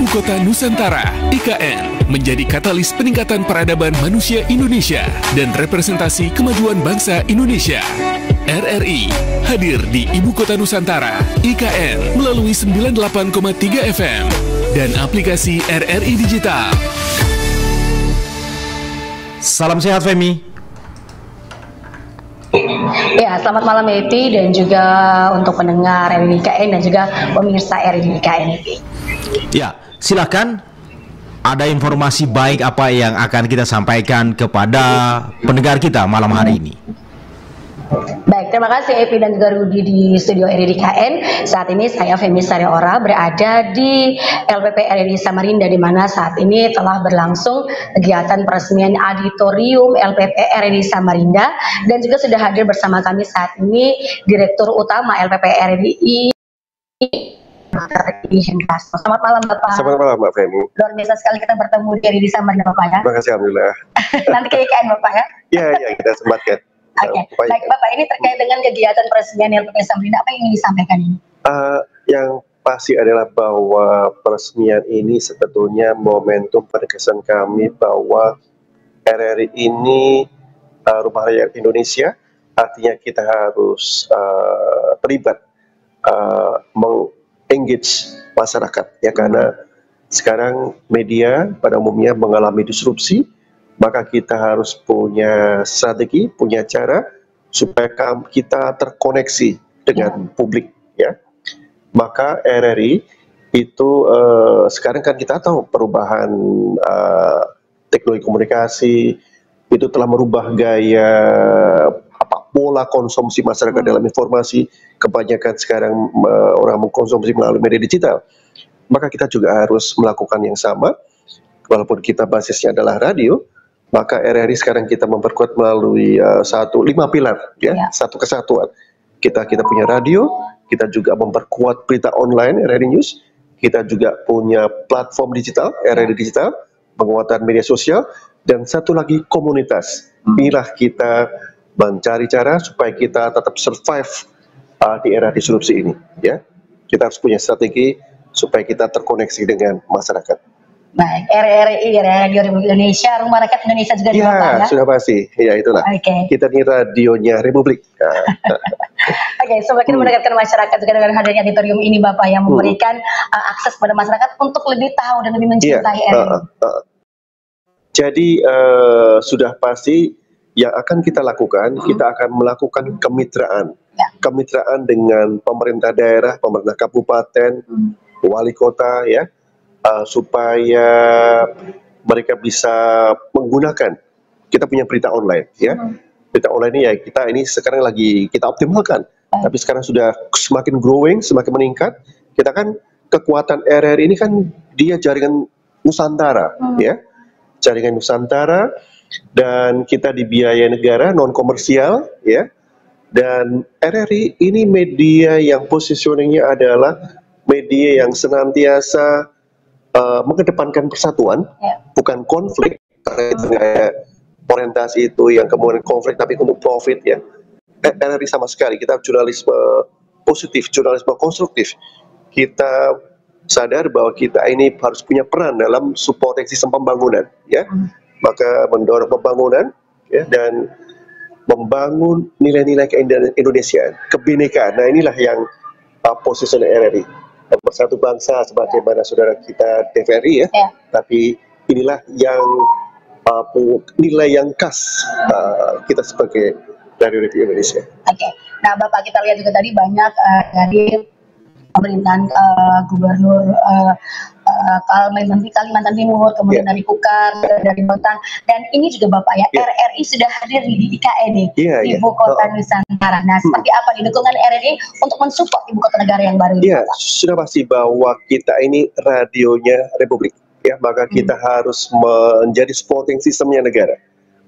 Kota Nusantara, IKN, menjadi katalis peningkatan peradaban manusia Indonesia dan representasi kemajuan bangsa Indonesia. RRI hadir di Ibu Kota Nusantara, IKN, melalui 98,3 FM dan aplikasi RRI Digital. Salam sehat, Femi. Ya, selamat malam Epi dan juga untuk pendengar RRI IKN dan juga pemirsa RRI IKN. Ya, silakan. Ada informasi baik apa yang akan kita sampaikan kepada pendengar kita malam hari ini? Baik, terima kasih Epi dan juga Rudi di studio RRI IKN. Saat ini saya Femi Saryaora berada di LPP RRI Samarinda, di mana saat ini telah berlangsung kegiatan peresmian auditorium LPP RRI Samarinda, dan juga sudah hadir bersama kami saat ini Direktur Utama LPP RRI Hendras. Selamat malam Bapak. Selamat malam Mbak Femi. Luar biasa sekali kita bertemu di RRI Samarinda Bapak ya. Terima kasih, alhamdulillah. Nanti ke IKN Bapak ya. Iya, kita sempatkan. Oke, baik Bapak, ini terkait dengan kegiatan peresmian LPP Samarinda, apa yang ingin disampaikan ini? Yang pasti adalah bahwa peresmian ini sebetulnya momentum penegasan kami bahwa RRI ini rumah rakyat Indonesia, artinya kita harus terlibat meng-engage masyarakat, ya, karena sekarang media pada umumnya mengalami disrupsi. Maka kita harus punya strategi, punya cara supaya kita terkoneksi dengan publik, ya. Maka RRI itu sekarang kan kita tahu perubahan teknologi komunikasi itu telah merubah gaya pola konsumsi masyarakat dalam informasi. Kebanyakan sekarang orang mengkonsumsi melalui media digital. Maka kita juga harus melakukan yang sama, walaupun kita basisnya adalah radio. Maka RRI sekarang kita memperkuat melalui 5 pilar, ya, satu kesatuan. Kita punya radio, kita juga memperkuat berita online RRI News, kita juga punya platform digital RRI Digital, penguatan media sosial, dan satu lagi komunitas. Inilah kita mencari cara supaya kita tetap survive di era disrupsi ini, ya. Kita harus punya strategi supaya kita terkoneksi dengan masyarakat. Baik, RRI, Radio Republik Indonesia, Rumah Rakyat Indonesia juga di Bapak ya? Sudah pasti, ya itulah. Kita ini radionya Republik. Oke, sebelum kita mendekatkan masyarakat juga dengan hadirnya auditorium ini Bapak, yang memberikan akses kepada masyarakat untuk lebih tahu dan lebih mencintai RRI. Jadi sudah pasti yang akan kita lakukan, kita akan melakukan kemitraan. Kemitraan dengan pemerintah daerah, pemerintah kabupaten, wali kota, ya. Supaya mereka bisa menggunakan, kita punya berita online, ya. Berita online ini ya ini sekarang lagi kita optimalkan, tapi sekarang sudah semakin growing, semakin meningkat. Kita kan kekuatan RRI ini kan dia jaringan Nusantara, ya, jaringan Nusantara, dan kita dibiayai negara, non komersial, ya. Dan RRI ini media yang positioningnya adalah media yang senantiasa mengedepankan persatuan, bukan konflik. Karena orientasi itu yang kemudian konflik tapi untuk profit, ya. RRI sama sekali, kita jurnalisme positif, jurnalisme konstruktif. Kita sadar bahwa kita ini harus punya peran dalam supporting sistem pembangunan, ya. Maka mendorong pembangunan, ya, dan membangun nilai-nilai keindonesiaan, kebinekaan. Nah, inilah yang posisi RRI. Bersatu bangsa sebagaimana saudara kita TVRI, ya. Tapi inilah yang nilai yang khas kita sebagai Radio Republik Indonesia. Oke. Nah Bapak, kita lihat juga tadi banyak dari pemerintahan Gubernur Kalimantan Timur, kemudian dari Kukar, dari Batang, dan ini juga Bapak ya, RRI sudah hadir di IKN Ibu Kota Nusantara. Nah, seperti apa nih dukungan RRI untuk mensupport Ibu Kota Negara yang baru ini? Sudah pasti bahwa kita ini radionya Republik, ya, maka kita harus menjadi supporting sistemnya negara.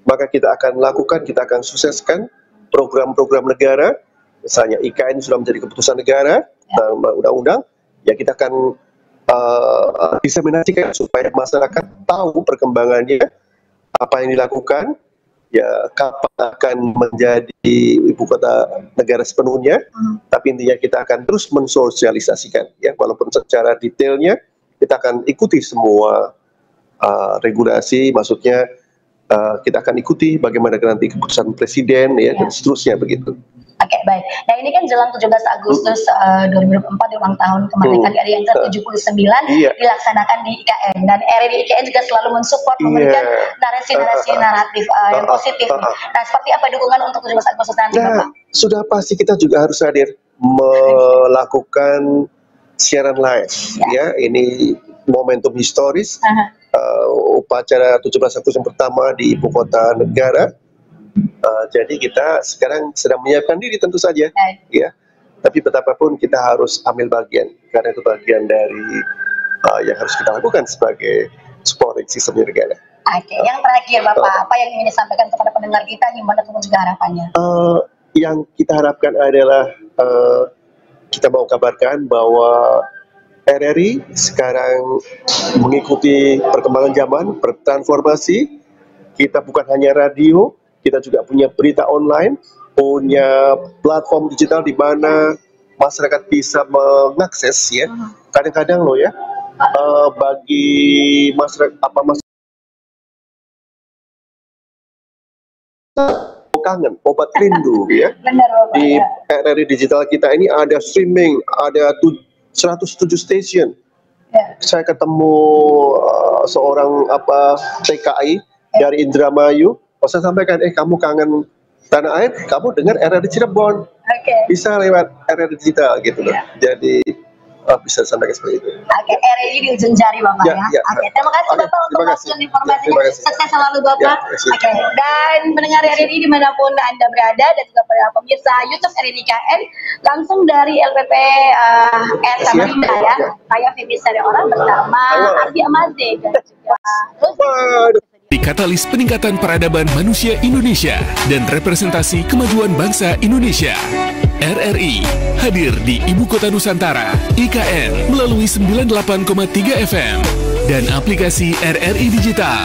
Maka kita akan lakukan, kita akan sukseskan program-program negara, misalnya IKN sudah menjadi keputusan negara, undang-undang, ya kita akan diseminasikan supaya masyarakat tahu perkembangannya, apa yang dilakukan, ya kapan akan menjadi ibu kota negara sepenuhnya. Tapi intinya kita akan terus mensosialisasikan, ya, walaupun secara detailnya kita akan ikuti semua regulasi, maksudnya kita akan ikuti bagaimana nanti keputusan presiden ya, dan seterusnya begitu. Oke, baik. Nah, ini kan jelang 17 Agustus 2004 ulang tahun kemerdekaan RI yang ke-79 dilaksanakan di IKN, dan RRI IKN juga selalu mensupport memberikan narasi-narasi naratif yang positif. Nah, seperti apa dukungan untuk 17 Agustus nanti, Bapak? Sudah pasti kita juga harus hadir melakukan siaran live ya. Ini momentum historis, upacara 17 Agustus yang pertama di ibu kota negara. Jadi kita sekarang sedang menyiapkan diri tentu saja, ya. Tapi betapapun kita harus ambil bagian, karena itu bagian dari yang harus kita lakukan sebagai supporting sistem negara. Oke, yang terakhir Bapak, apa yang ingin disampaikan kepada pendengar kita, gimana juga harapannya? Yang kita harapkan adalah kita mau kabarkan bahwa RRI sekarang mengikuti perkembangan zaman, bertransformasi. Kita bukan hanya radio, kita juga punya berita online, punya platform digital di mana masyarakat bisa mengakses ya. Kadang-kadang loh ya, bagi masyarakat kangen, obat rindu ya. Di RRI digital kita ini ada streaming, ada 107 station. Saya ketemu seorang TKI dari Indramayu. Saya sampaikan, kamu kangen tanah air, kamu dengar RRI Cirebon, bisa lewat RRI digital gitu loh. Jadi bisa sampaikan seperti itu. RRI di ujung jari Bapak ya. Terima kasih Bapak untuk waktu dan informasinya. Sukses selalu Bapak. Dan pendengar RRI dimanapun Anda berada, dan juga para pemirsa YouTube RRI KN, langsung dari LPP Samarinda ya. Saya Femi Sareora bersama Ardi Amaze dan juga di Katalis Peningkatan Peradaban Manusia Indonesia dan Representasi Kemajuan Bangsa Indonesia. RRI hadir di Ibu Kota Nusantara, IKN, melalui 98,3 FM dan aplikasi RRI Digital.